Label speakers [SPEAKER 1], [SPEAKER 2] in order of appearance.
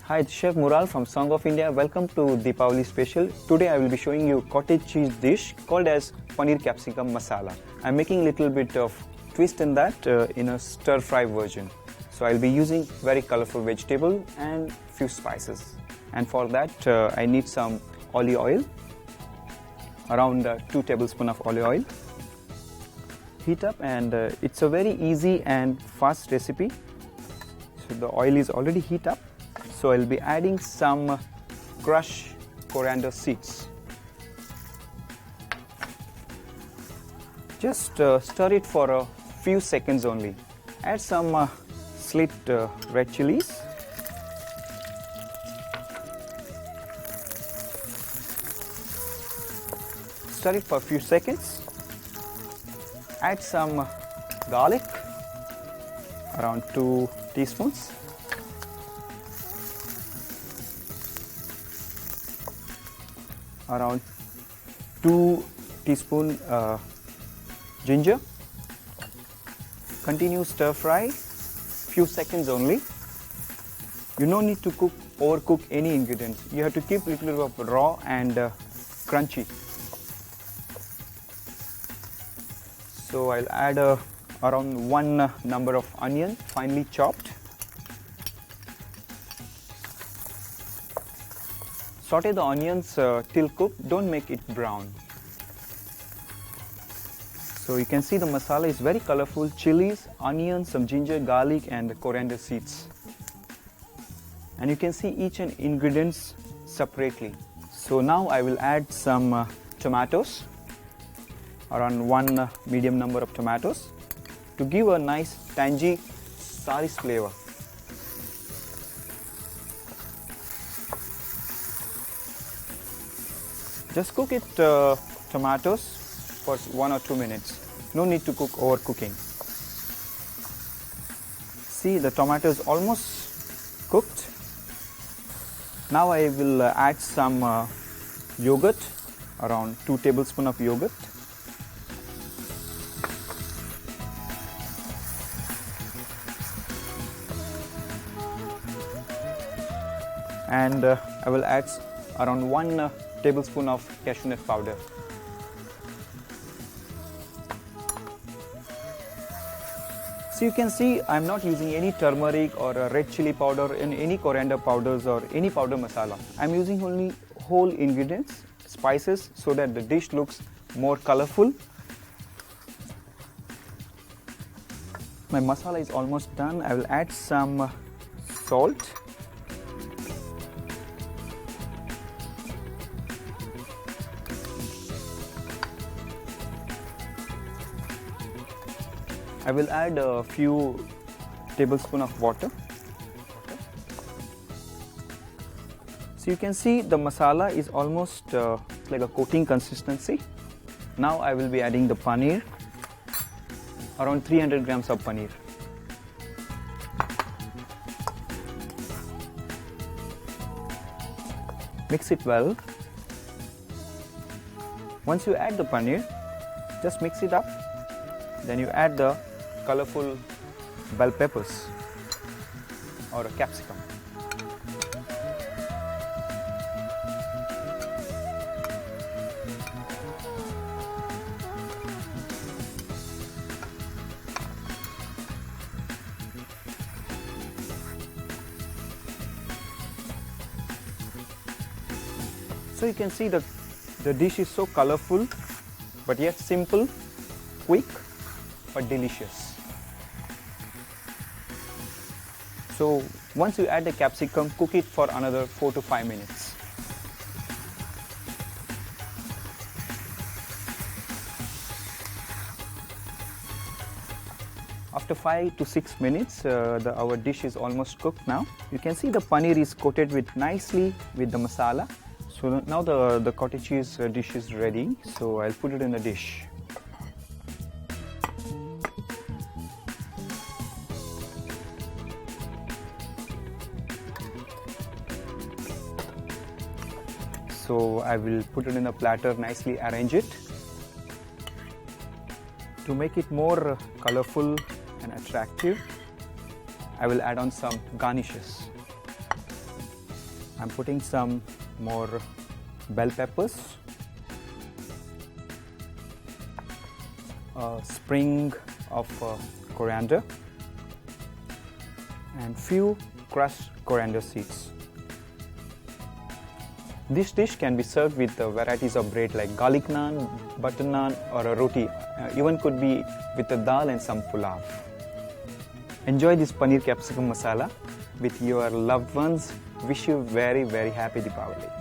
[SPEAKER 1] Hi, it's Chef Mural from Song of India. Welcome to Deepavali special. Today I will be showing you cottage cheese dish called as Paneer Capsicum Masala. I'm making a little bit of twist in that in a stir fry version. So I'll be using very colorful vegetable and few spices. And for that I need some olive oil, around 2 tablespoons of olive oil. Heat up, and it's a very easy and fast recipe. So the oil is already heat up. So I'll be adding some crushed coriander seeds. Just stir it for a few seconds only. Add some slit red chilies. Stir it for a few seconds. Add some garlic, around 2 teaspoons. Around 2 teaspoons ginger. Continue stir fry, few seconds only. You don't need to overcook any ingredients. You have to keep little bit of raw and crunchy. So I'll add around 1 number of onion, finely chopped. Saute the onions till cooked, don't make it brown. So you can see the masala is very colorful: chilies, onions, some ginger, garlic and coriander seeds. And you can see each and ingredients separately. So now I will add some tomatoes, around 1 medium number of tomatoes, to give a nice tangy sauce flavor. Just cook it tomatoes for 1 or 2 minutes. No need to cook overcooking. See, the tomato is almost cooked. Now I will add some yogurt, around 2 tablespoons of yogurt. And I will add around 1 tablespoon of cashew nut powder. So you can see I'm not using any turmeric or red chili powder in any coriander powders or any powder masala. I'm using only whole ingredients, spices, so that the dish looks more colorful. My masala is almost done. I will add some salt. I will add a few tablespoons of water. So you can see the masala is almost like a coating consistency. Now I will be adding the paneer, around 300 grams of paneer. Mix it well. Once you add the paneer, just mix it up. Then you add the colorful bell peppers or a capsicum. So you can see the dish is so colorful, but yet simple, quick, but delicious. So once you add the capsicum, cook it for another 4 to 5 minutes. After 5 to 6 minutes, our dish is almost cooked now. You can see the paneer is coated nicely with the masala. So now the cottage cheese dish is ready. So I'll put it in the dish. So I will put it in a platter, nicely arrange it. To make it more colorful and attractive, I will add on some garnishes. I'm putting some more bell peppers, a sprig of coriander, and few crushed coriander seeds. This dish can be served with varieties of bread like garlic naan, butter naan, or a roti. Even could be with a dal and some pulao. Enjoy this paneer capsicum masala with your loved ones. Wish you very happy Deepavali.